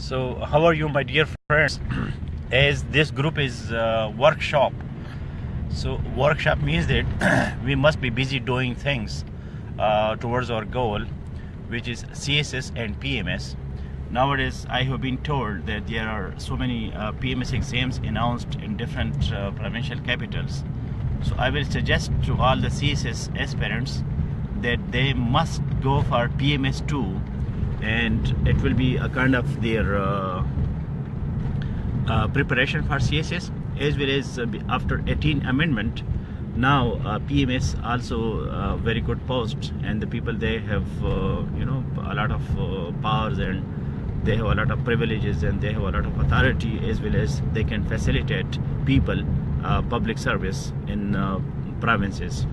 So, how are you, my dear friends? As this group is workshop, so workshop means that we must be busy doing things towards our goal, which is CSS and PMS. Nowadays, I have been told that there are so many PMS exams announced in different provincial capitals. So I will suggest to all the CSS aspirants that they must go for PMS 2, and it will be a kind of their preparation for CSS, as well as after 18 amendment. Now PMS also very good post, and the people, they have a lot of powers, and they have a lot of privileges, and they have a lot of authority, as well as they can facilitate people public service in provinces.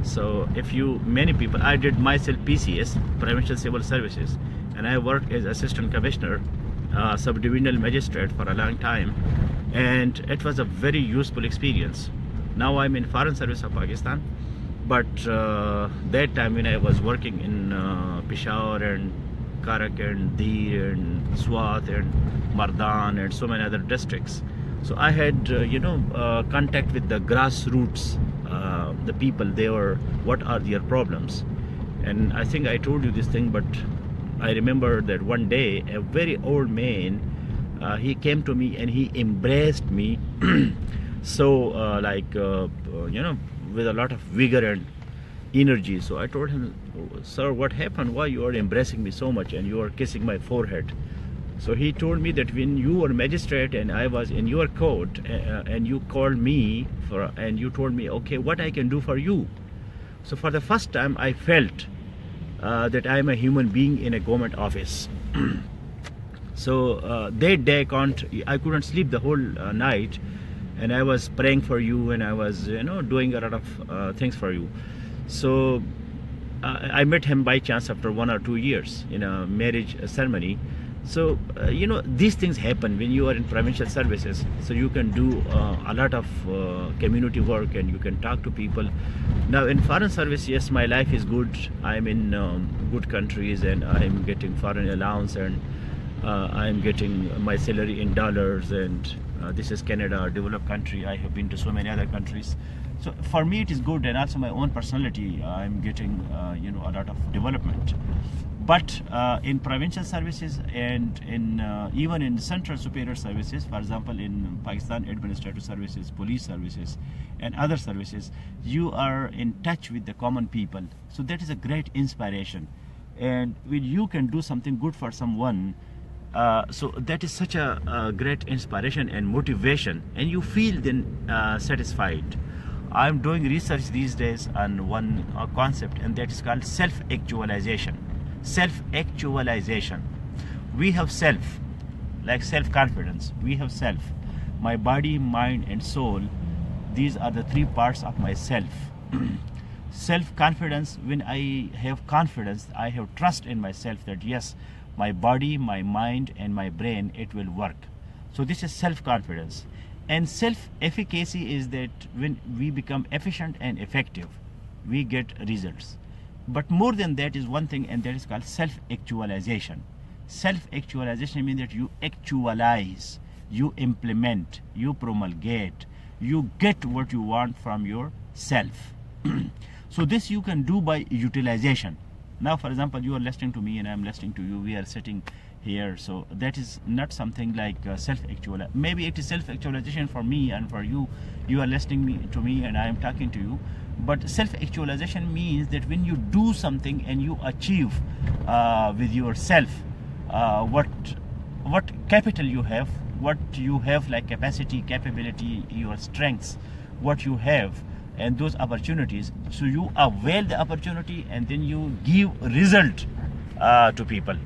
So many people, I did myself PCS, Provincial Civil Services, and I worked as Assistant Commissioner, Subdivisional Magistrate for a long time, and it was a very useful experience. Now I'm in Foreign Service of Pakistan, but that time when I was working in Peshawar and Karak and Dir and Swat and Mardan and so many other districts, so I had contact with the grassroots, the people. They were, what are their problems? And I think I told you this thing, but I remember that one day a very old man, he came to me and he embraced me so with a lot of vigor and energy. So I told him, "Sir, what happened? Why you are embracing me so much and you are kissing my forehead?" So he told me that when you were magistrate and I was in your court, and you called me and you told me, okay, what I can do for you. So for the first time I felt that I am a human being in a government office. So that day I couldn't sleep the whole night, and I was praying for you, and I was doing a lot of things for you. So I met him by chance after 1 or 2 years in a marriage ceremony. So these things happen when you are in provincial services, so you can do a lot of community work, and you can talk to people. Now in foreign service, yes, my life is good. I'm in good countries, and I'm getting foreign allowance, and I'm getting my salary in dollars, and this is Canada, a developed country. I have been to so many other countries, so for me it is good, and also my own personality, I'm getting a lot of development. But in provincial services, and in even in central superior services, for example in Pakistan administrative services, police services and other services, you are in touch with the common people. So that is a great inspiration, and when you can do something good for someone, so that is such a great inspiration and motivation, and you feel then satisfied. I'm doing research these days on one concept, and that is called self-actualization. Self-actualization. We have self, like self-confidence. We have self, my body, mind and soul. These are the three parts of myself. Self-confidence, when I have confidence, I have trust in myself that yes, my body, my mind and my brain, it will work. So this is self-confidence. And self-efficacy is that when we become efficient and effective, we get results. But more than that is one thing, and that is called self-actualization. Self-actualization means that you actualize, you implement, you promulgate, you get what you want from yourself. So this you can do by utilization. Now for example, you are listening to me and I am listening to you, we are sitting here, so that is not something like self-actualization. Maybe it is self-actualization for me, and for you, you are listening to me and I am talking to you. But self-actualization means that when you do something and you achieve with yourself what capital you have, what you have like capacity, capability, your strengths, what you have, and those opportunities. So you avail the opportunity, and then you give result to people.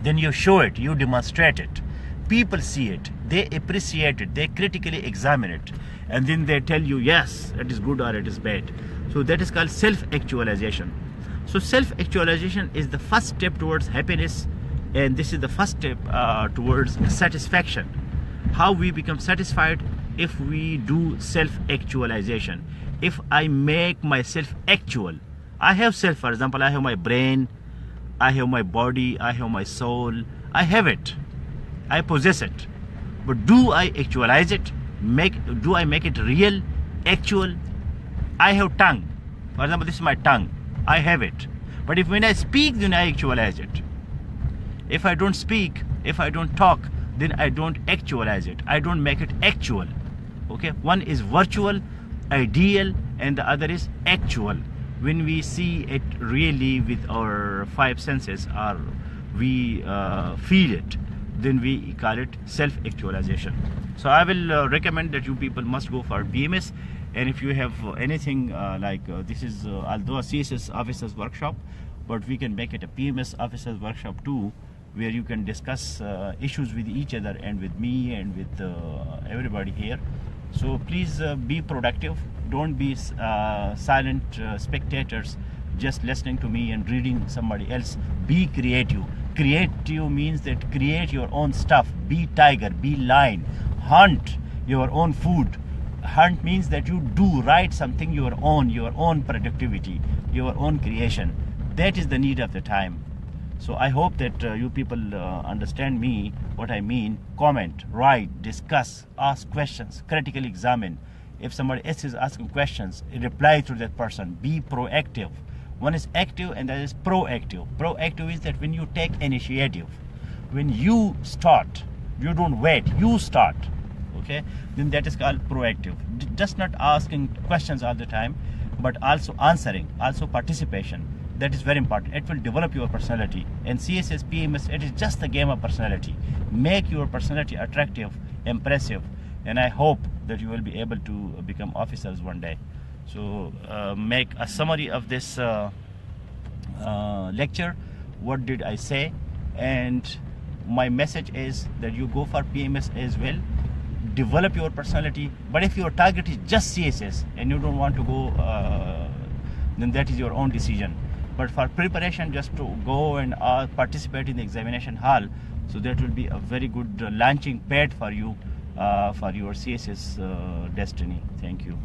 Then you show it, you demonstrate it. People see it, they appreciate it, they critically examine it, and then they tell you, yes, it is good or it is bad. So that is called self-actualization. So self-actualization is the first step towards happiness, and this is the first step towards satisfaction. How we become satisfied? If we do self-actualization. If I make myself actual. I have self, for example, I have my brain, I have my body, I have my soul, I have it. I possess it, but do I actualize it? Do I make it real, actual? I have tongue. For example, this is my tongue. I have it. But if when I speak, then I actualize it. If I don't speak, if I don't talk, then I don't actualize it. I don't make it actual. Okay? One is virtual, ideal, and the other is actual. When we see it really with our five senses, or we feel it, then we call it self-actualization. So I will recommend that you people must go for PMS. And if you have anything this is although a CSS officers workshop, but we can make it a PMS officers workshop too, where you can discuss issues with each other and with me and with everybody here. So please be productive. Don't be silent spectators just listening to me and reading somebody else. Be creative. Creative means that create your own stuff. Be tiger, be lion, hunt your own food. Hunt means that you do write something your own productivity, your own creation. That is the need of the time. So I hope that you people understand me, what I mean. Comment, write, discuss, ask questions, critically examine. If somebody else is asking questions, reply to that person. Be proactive. One is active and that is proactive. Proactive is that when you take initiative, when you start, you don't wait, you start. Okay, then that is called proactive. Just not asking questions all the time, but also answering, also participation. That is very important. It will develop your personality. And CSS PMS, it is just a game of personality. Make your personality attractive, impressive, and I hope that you will be able to become officers one day. So make a summary of this lecture. What did I say? And my message is that you go for PMS as well. Develop your personality. But if your target is just CSS and you don't want to go, then that is your own decision. But for preparation, just to go and participate in the examination hall, so that will be a very good launching pad for you for your CSS destiny. Thank you.